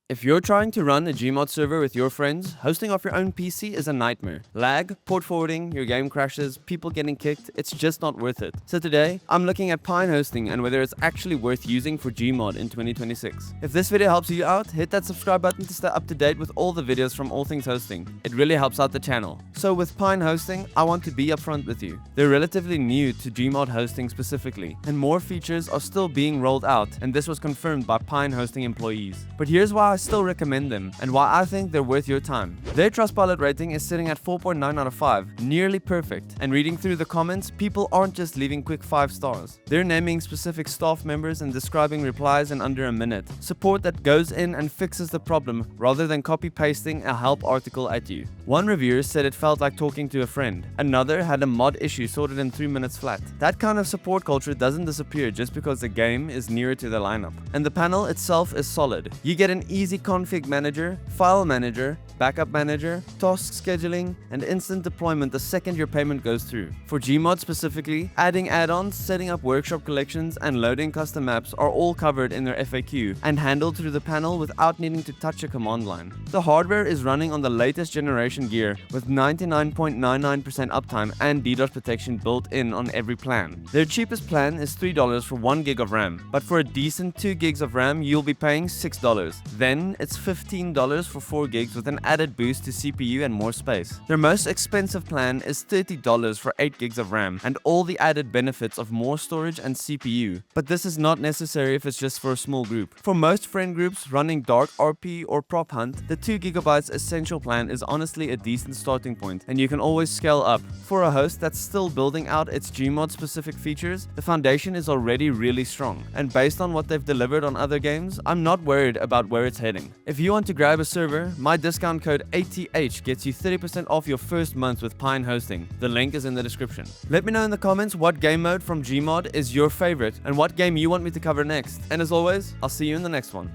If you're trying to run a GMod server with your friends, hosting off your own PC is a nightmare. Lag, port forwarding, your game crashes, people getting kicked, it's just not worth it. So today, I'm looking at Pine Hosting and whether it's actually worth using for GMod in 2026. If this video helps you out, hit that subscribe button to stay up to date with all the videos from All Things Hosting. It really helps out the channel. So with Pine Hosting, I want to be upfront with you. They're relatively new to GMod hosting specifically, and more features are still being rolled out, and this was confirmed by Pine Hosting employees. But here's why I still recommend them and why I think they're worth your time. Their Trustpilot rating is sitting at 4.9 out of 5, nearly perfect. And reading through the comments, people aren't just leaving quick 5 stars. They're naming specific staff members and describing replies in under a minute. Support that goes in and fixes the problem rather than copy pasting a help article at you. One reviewer said it felt like talking to a friend. Another had a mod issue sorted in 3 minutes flat. That kind of support culture doesn't disappear just because the game is nearer to the lineup. And the panel itself is solid. You get an easy config manager, file manager, backup manager, task scheduling, and instant deployment the second your payment goes through. For Gmod specifically, adding add-ons, setting up workshop collections, and loading custom maps are all covered in their FAQ and handled through the panel without needing to touch a command line. The hardware is running on the latest generation gear with 99.99% uptime and DDoS protection built in on every plan. Their cheapest plan is $3 for 1 gig of RAM, but for a decent 2 gigs of RAM, you'll be paying $6. Then it's $15 for 4 gigs with an added boost to CPU and more space. Their most expensive plan is $30 for 8 gigs of RAM and all the added benefits of more storage and CPU. But this is not necessary if it's just for a small group. For most friend groups running darkrp or prophunt, the 2 GB essential plan is honestly a decent starting point, and you can always scale up. For a host that's still building out its Gmod specific features, the foundation is already really strong, and based on what they've delivered on other games, I'm not worried about where it's heading. If you want to grab a server, my discount code ATH gets you 30% off your first month with Pine Hosting. The link is in the description. Let me know in the comments what game mode from Gmod is your favorite and what game you want me to cover next. And as always, I'll see you in the next one.